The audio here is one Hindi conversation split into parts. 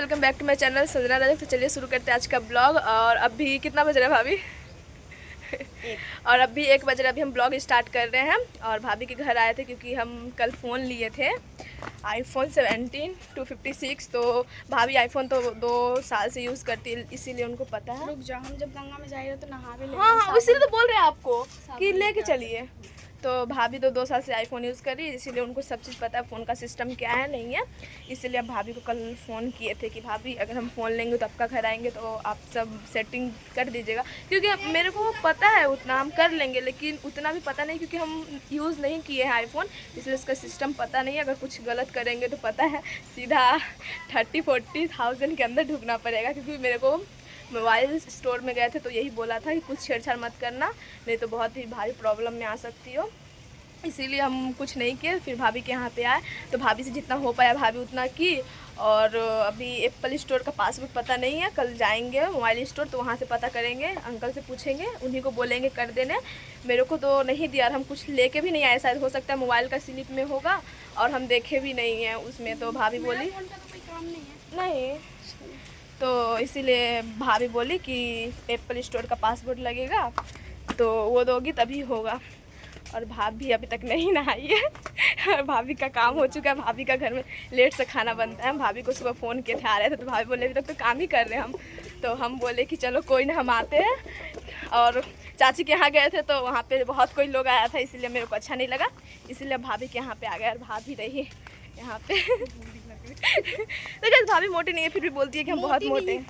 Welcome back to my channel Sanjana Raja. तो चलिए शुरू करते हैं आज का ब्लॉग। और अभी कितना बज रहा है भाभी? और अभी 1 बज रहा है। अभी हम ब्लॉग स्टार्ट कर रहे हैं और भाभी के घर आए थे क्योंकि हम कल फ़ोन लिए थे iPhone 17 256। तो भाभी आईफोन तो 2 साल से यूज़ करती है, इसीलिए उनको पता है। रुक जाओ, हम जब गंगा में जा रहे तो नहा भी ले। हाँ, इसीलिए तो बोल रहे हैं आपको कि लेके चलिए। तो भाभी तो 2 साल से आईफोन यूज़ कर रही है, इसीलिए उनको सब चीज़ पता है फ़ोन का सिस्टम क्या है नहीं है। इसीलिए अब भाभी को कल फ़ोन किए थे कि भाभी अगर हम फ़ोन लेंगे तो आपका घर आएंगे तो आप सब सेटिंग कर दीजिएगा, क्योंकि मेरे को पता है उतना हम कर लेंगे, लेकिन उतना भी पता नहीं क्योंकि हम यूज़ नहीं किए हैं आईफोन, इसलिए उसका सिस्टम पता नहीं है। अगर कुछ गलत करेंगे तो पता है सीधा 30-40,000 के अंदर ढूंढना पड़ेगा, क्योंकि मेरे को मोबाइल स्टोर में गए थे तो यही बोला था कि कुछ छेड़छाड़ मत करना, नहीं तो बहुत ही भारी प्रॉब्लम में आ सकती हो। इसीलिए हम कुछ नहीं किए। फिर भाभी के यहाँ पे आए तो भाभी से जितना हो पाया भाभी उतना की। और अभी एप्पल स्टोर का पासवर्ड पता नहीं है, कल जाएंगे मोबाइल स्टोर तो वहाँ से पता करेंगे, अंकल से पूछेंगे, उन्हीं को बोलेंगे कर देने। मेरे को तो नहीं दिया और हम कुछ लेके भी नहीं आए, शायद हो सकता है मोबाइल का स्लिप में होगा और हम देखे भी नहीं हैं उसमें। तो भाभी बोली नहीं, तो इसीलिए भाभी बोली कि एप्पल स्टोर का पासवर्ड लगेगा तो वो दोगी तभी होगा। और भाभी अभी तक नहीं नहाई है। भाभी का काम हो चुका है, भाभी का घर में लेट से खाना बनता है। भाभी को सुबह फ़ोन किए थे, आ रहे थे तो भाभी बोले अभी तक तो काम ही कर रहे हैं हम। तो हम बोले कि चलो कोई ना, हम आते हैं। और चाची के यहाँ गए थे तो वहाँ पे बहुत कोई लोग आया था, इसीलिए मेरे को अच्छा नहीं लगा, इसीलिए भाभी के यहाँ पे आ गए। और भाभी रही यहाँ पे। तो कैसे भाभी मोटी नहीं है फिर भी बोलती है कि हम बहुत मोटे हैं।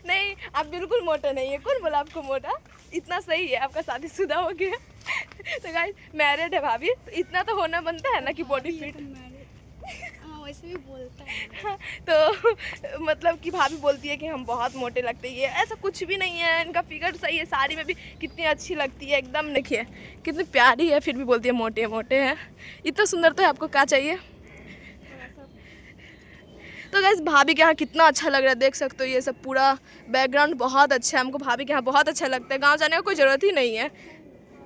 नहीं, आप बिल्कुल मोटे नहीं है। कौन बोला आपको मोटा? इतना सही है, आपका शादीशुदा हो गया। तो गाइस मैरिड है भाभी, तो इतना तो होना बनता है ना कि बॉडी फिट। वैसे भी बोलता है। तो मतलब कि भाभी बोलती है कि हम बहुत मोटे लगते हैं। ऐसा कुछ भी नहीं है, इनका फिगर सही है, साड़ी में भी कितनी अच्छी लगती है एकदम। देखिए कितनी प्यारी है, फिर भी बोलती है मोटे मोटे हैं। इतना सुंदर तो है, आपको क्या चाहिए? तो गाइस भाभी के यहाँ कितना अच्छा लग रहा है, देख सकते हो। ये सब पूरा बैकग्राउंड बहुत अच्छा है, हमको भाभी के यहाँ बहुत अच्छा लगता है। गांव जाने का कोई ज़रूरत ही नहीं है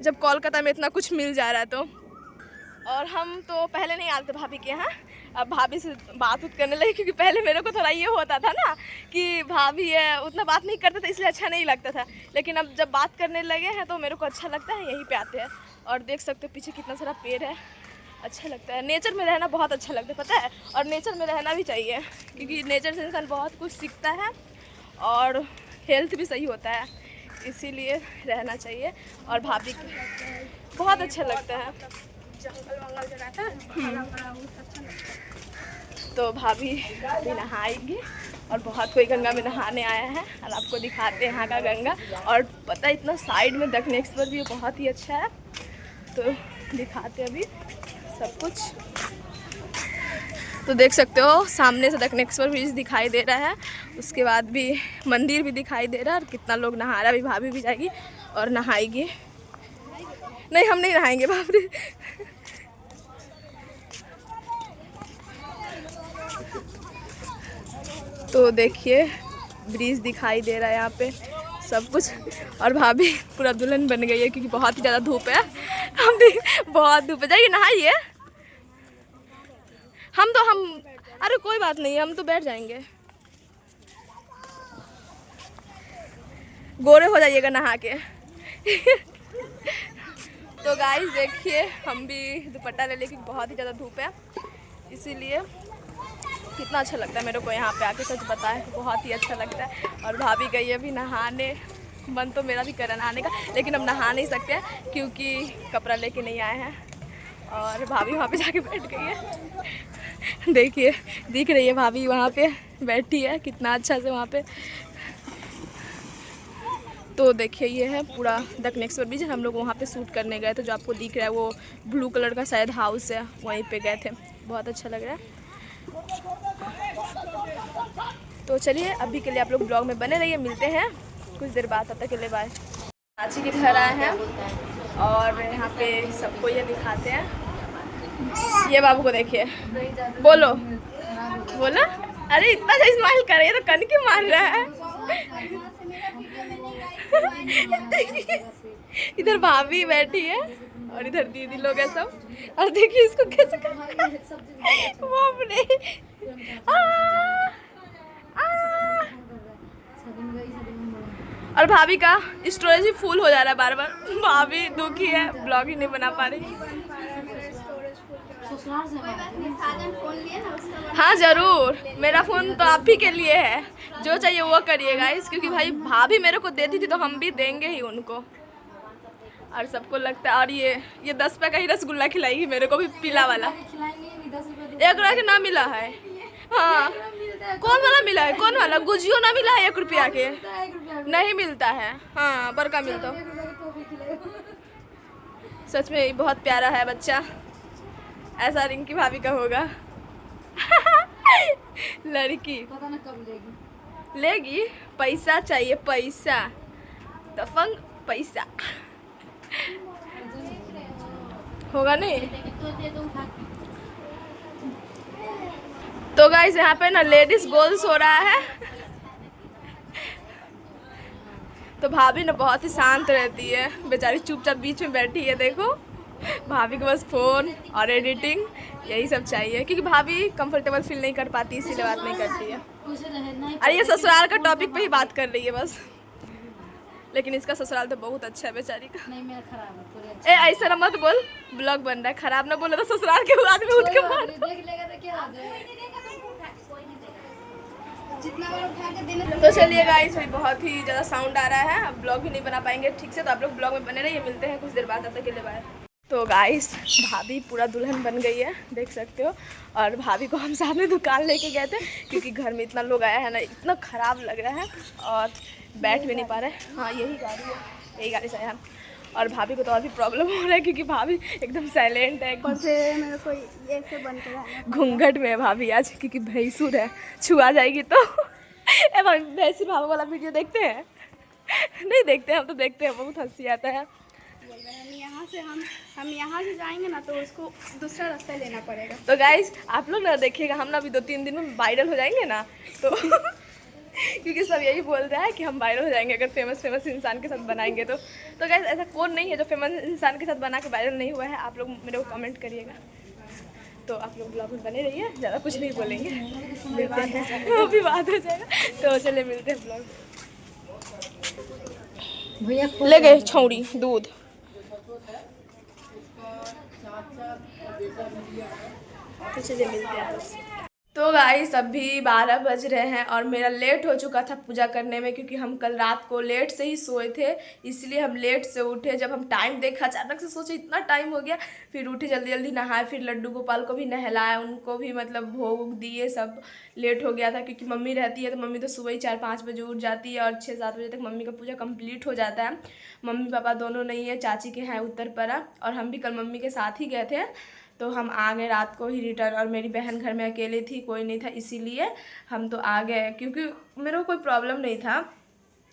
जब कोलकाता में इतना कुछ मिल जा रहा है तो। और हम तो पहले नहीं आते भाभी के यहाँ, अब भाभी से बात करने लगे, क्योंकि पहले मेरे को थोड़ा ये होता था ना कि भाभी है उतना बात नहीं करता था, इसलिए अच्छा नहीं लगता था। लेकिन अब जब बात करने लगे हैं तो मेरे को अच्छा लगता है, यहीं पे आते हैं। और देख सकते हो पीछे कितना सारा पेड़ है, अच्छा लगता है। नेचर में रहना बहुत अच्छा लगता है, पता है। और नेचर में रहना भी चाहिए, क्योंकि नेचर से इंसान बहुत कुछ सीखता है और हेल्थ भी सही होता है, इसीलिए रहना चाहिए। और भाभी बहुत अच्छा लगता है, जंगल वंगल जो रहता है तो भाभी भी नहाएंगी। और बहुत कोई गंगा में नहाने आया है और आपको दिखाते हैं यहाँ का गंगा। और पता है इतना साइड में दक्षिणेश्वर भी बहुत ही अच्छा है, तो दिखाते हैं अभी सब कुछ। तो देख सकते हो सामने से दक्षिणेश्वर भी दिखाई दे रहा है, उसके बाद भी मंदिर भी दिखाई दे रहा है। और कितना लोग नहा रहा है, अभी भाभी भी जाएगी और नहाएगी। नहीं, हम नहीं नहाएंगे भाभी। तो देखिए ब्रिज दिखाई दे रहा है यहाँ पे सब कुछ। और भाभी पूरा दुल्हन बन गई है क्योंकि बहुत ही ज़्यादा धूप है। हम भी बहुत धूप है, जाइए नहाइए। हम अरे कोई बात नहीं, हम तो बैठ जाएंगे। गोरे हो जाइएगा नहा के। तो गाइस देखिए हम भी दुपट्टा ले लेके, बहुत ही ज़्यादा धूप है, इसीलिए कितना अच्छा लगता है मेरे को यहाँ पे आके, सच बताएं बहुत ही अच्छा लगता है। और भाभी गई है अभी नहाने, मन तो मेरा भी कर नहाने का, लेकिन अब नहा नहीं सकते हैं क्योंकि कपड़ा लेके नहीं आए हैं। और भाभी वहाँ पे जाके बैठ गई है। देखिए दिख रही है भाभी वहाँ पे बैठी है, कितना अच्छा से वहाँ पे। तो देखिए ये है पूरा दक्षिणेश्वर बीच। हम लोग वहाँ पे शूट करने गए थे, जो आपको दिख रहा है वो ब्लू कलर का शायद हाउस है, वहीं पे गए थे, बहुत अच्छा लग रहा है। तो चलिए अभी के लिए आप लोग ब्लॉग में बने रहिए, मिलते हैं कुछ देर बाद, तब तक के लिए बाय। चाची के घर आए हैं और यहाँ पे सबको ये दिखाते हैं। ये बाबू को देखिए, बोलो बोलो। अरे इतना अच्छा स्माइल करे तो कन क्यों मार रहा है? इधर भाभी बैठी है और इधर दीदी लोग है सब। और देखिए इसको कैसे बाप रे, और भाभी का स्टोरेज ही फुल हो जा रहा है बार बार। भाभी दुखी है, ब्लॉग ही नहीं बना पा रही। हाँ ज़रूर, मेरा फ़ोन तो आप ही के लिए है, जो चाहिए वो करिएगा इस, क्योंकि भाई भाभी मेरे को देती थी तो हम भी देंगे ही उनको। और सबको लगता है, और ये 10 रुपये का ही रसगुल्ला खिलाएगी मेरे को भी, पीला वाला। 1 रुपया के ना मिला है। हाँ कौन वाला मिला है, कौन वाला गुजियो ना मिला है 1 रुपया के? नहीं मिलता है। हाँ बड़का मिलता। सच में बहुत प्यारा है बच्चा, ऐसा रिंकी भाभी का होगा। लड़की पता ना कब लेगी, पैसा चाहिए, पैसा दफंग पैसा होगा नहीं। तो गाइस यहाँ पे ना लेडीज गोल्स हो रहा है। तो भाभी ना बहुत ही शांत रहती है, बेचारी चुपचाप बीच में बैठी है। देखो भाभी को बस फ़ोन और एडिटिंग यही सब चाहिए, क्योंकि भाभी कंफर्टेबल फील नहीं कर पाती, इसीलिए बात नहीं करती है। अरे ये ससुराल का टॉपिक पे ही बात कर रही है बस, लेकिन इसका ससुराल तो बहुत अच्छा है बेचारी का। नहीं मेरा खराब है पूरे। ए ऐसा ना मत बोल, ब्लॉग बन रहा है, खराब ना बोले तो ससुराल के आदमी उठ के मार। देख लेगा तो क्या हो जाएगा? जितना बार उठा के देने तो चलिए गाइस, बहुत ही ज़्यादा साउंड आ रहा है, अब ब्लॉग भी नहीं बना पाएंगे ठीक से, तो आप लोग ब्लॉग में बने रहिए, मिलते हैं कुछ देर बाद, तब तक के लिए बाय। तो गाइस भाभी पूरा दुल्हन बन गई है, देख सकते हो। और भाभी को हम साथ में दुकान लेके गए थे, क्योंकि घर में इतना लोग आया है ना, इतना ख़राब लग रहा है और बैठ भी नहीं पा रहे। हाँ यही गाड़ी है, यही गाड़ी से आया। और भाभी को तो और भी प्रॉब्लम हो रहा है, क्योंकि भाभी एकदम साइलेंट है, एकदम से मेरे को ये से बन के रहना। घूंघट में है भाभी आज, क्योंकि भैंसुर है, छुआ जाएगी तो। ए भाई भैंसुर भाभी वाला वीडियो देखते हैं? नहीं देखते हम तो देखते हैं, बहुत हंसी आता है। हम यहाँ से जाएंगे ना तो उसको दूसरा रास्ता लेना पड़ेगा। तो गाइस आप लोग ना देखिएगा, हम ना अभी 2-3 दिन में वायरल हो जाएंगे ना, तो क्योंकि सब यही बोल रहा है कि हम वायरल हो जाएंगे अगर फेमस इंसान के साथ बनाएंगे तो। गाइस ऐसा कौन नहीं है जो फेमस इंसान के साथ बना के वायरल नहीं हुआ है, आप लोग मेरे को कमेंट करिएगा। तो आप लोग ब्लॉग में बने रहिए, ज़्यादा कुछ नहीं बोलेंगे, मिलते हैं, अभी बात हो जाएगा। तो चले मिलते हैं ब्लॉग। भैया ले गए छौड़ी दूध। तो चलिए मिलते हैं आपसे। तो गाइस अभी 12 बज रहे हैं और मेरा लेट हो चुका था पूजा करने में, क्योंकि हम कल रात को लेट से ही सोए थे, इसलिए हम लेट से उठे। जब हम टाइम देखा अचानक से सोचे इतना टाइम हो गया, फिर उठे जल्दी जल्दी नहाए, फिर लड्डू गोपाल को भी नहलाया, उनको भी मतलब भोग दिए, सब लेट हो गया था। क्योंकि मम्मी रहती है तो मम्मी तो सुबह ही 4-5 बजे उठ जाती है और 6-7 बजे तक मम्मी का पूजा कंप्लीट हो जाता है। मम्मी पापा दोनों नहीं है, चाची के हैं उत्तरपरा, और हम भी कल मम्मी के साथ ही गए थे। तो हम आ गए रात को ही रिटर्न, और मेरी बहन घर में अकेले थी, कोई नहीं था, इसीलिए हम तो आ गए। क्योंकि मेरे को कोई प्रॉब्लम नहीं था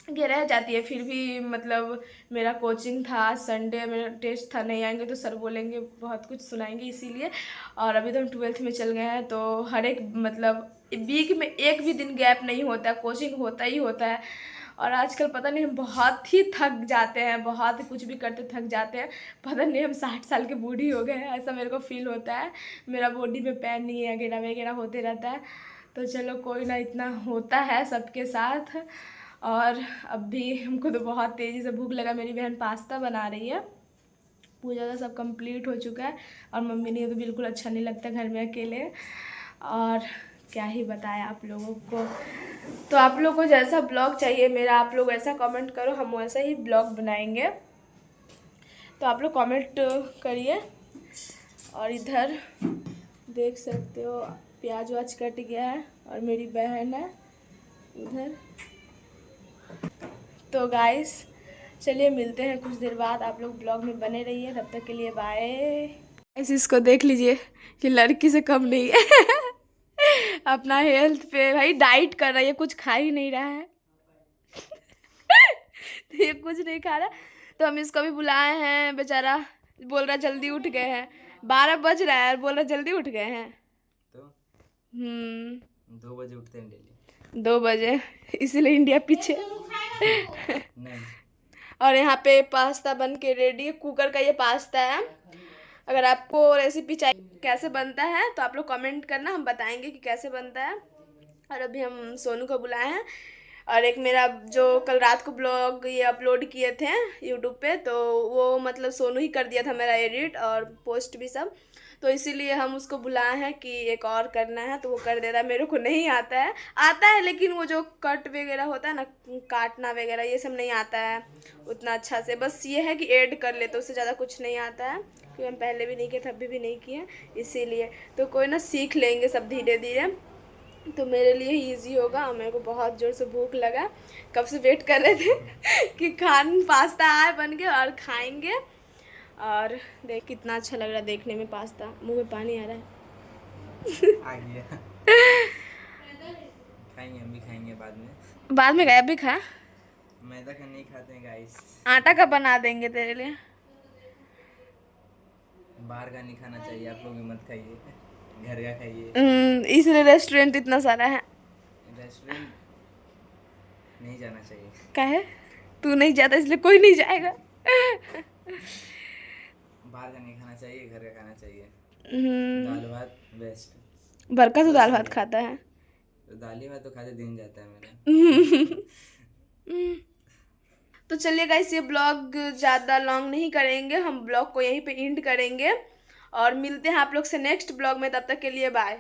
कि रह जाती है, फिर भी मतलब मेरा कोचिंग था, संडे मेरा टेस्ट था, नहीं आएंगे तो सर बोलेंगे, बहुत कुछ सुनाएंगे, इसीलिए। और अभी तो हम 12th में चल गए हैं, तो हर एक मतलब वीक में एक भी दिन गैप नहीं होता, कोचिंग होता ही होता है। और आजकल पता नहीं हम बहुत ही थक जाते हैं, बहुत कुछ भी करते थक जाते हैं, पता नहीं हम 60 साल के बूढ़ी हो गए हैं, ऐसा मेरे को फील होता है। मेरा बॉडी में पेन नहीं है, वगैरह वगैरह होते रहता है। तो चलो कोई ना, इतना होता है सबके साथ। और अब भी हमको तो बहुत तेज़ी से भूख लगा, मेरी बहन पास्ता बना रही है, पूजा का सब कंप्लीट हो चुका है। और मम्मी ने तो बिल्कुल अच्छा नहीं लगता घर में अकेले, और क्या ही बताया आप लोगों को। तो आप लोगों को जैसा ब्लॉग चाहिए मेरा, आप लोग ऐसा कमेंट करो, हम वैसा ही ब्लॉग बनाएंगे। तो आप लोग कमेंट करिए। और इधर देख सकते हो प्याज वाज कट गया है, और मेरी बहन है उधर। तो गाइस चलिए मिलते हैं कुछ देर बाद, आप लोग ब्लॉग में बने रहिए, तब तक के लिए बाय। इसको देख लीजिए कि लड़की से कम नहीं है। अपना हेल्थ पे भाई डाइट कर रही है, कुछ खा ही नहीं रहा है। तो ये कुछ नहीं खा रहा, तो हम इसको भी बुलाए हैं, बेचारा बोल रहा जल्दी उठ गए हैं, 12 बज रहा है और बोल रहा जल्दी उठ गए हैं। तो 2 बजे उठते हैं डेली। 2 बजे, इसीलिए इंडिया पीछे। नहीं। और यहाँ पे पास्ता बन के रेडी है, कुकर का ये पास्ता है। अगर आपको रेसिपी चाहिए कैसे बनता है तो आप लोग कमेंट करना, हम बताएंगे कि कैसे बनता है। और अभी हम सोनू को बुलाए हैं, और एक मेरा जो कल रात को ब्लॉग ये अपलोड किए थे यूट्यूब पे, तो वो मतलब सोनू ही कर दिया था मेरा एडिट और पोस्ट भी सब, तो इसीलिए हम उसको बुलाए हैं कि एक और करना है तो वो कर देता है। मेरे को नहीं आता है, आता है लेकिन वो जो कट वगैरह होता है ना, काटना वगैरह ये सब नहीं आता है उतना अच्छा से। बस ये है कि ऐड कर ले, तो उससे ज़्यादा कुछ नहीं आता है, क्योंकि हम पहले भी नहीं किए थे अभी भी नहीं किए, इसीलिए। तो कोई ना, सीख लेंगे सब धीरे धीरे, तो मेरे लिए ही ईजी होगा। मेरे को बहुत ज़ोर से भूख लगा, कब से वेट कर रहे थे कि पास्ता आए बन के और खाएंगे। और देख कितना अच्छा लग रहा है देखने में पास्ता, मुंह में पानी आ रहा है। आ गया। खाएंगे, हम भी खाएंगे बाद में गया भी खा, मैदा का नहीं खाते हैं गाइस। आटा का बना देंगे तेरे लिए। बाहर का नहीं खाना चाहिए, आप लोग भी मत खाइए, घर का खाइए। इसलिए रेस्टोरेंट इतना सारा है। रेस्टोरेंट नहीं जाना चाहिए। काहे? तू नहीं जाता इसलिए कोई नहीं जाएगा। बाहर का नहीं खाना चाहिए, घर का खाना चाहिए। हम्म, दाल भात बेस्ट। बरका तो दाल भात खाता है। तो दाल ही भात तो खाते दिन जाता है मेरा। तो चलिए गाइस, ये ब्लॉग ज़्यादा लॉन्ग नहीं करेंगे, हम ब्लॉग को यहीं पे एंड करेंगे और मिलते हैं आप लोग से नेक्स्ट ब्लॉग में। तब तक के लिए बाय।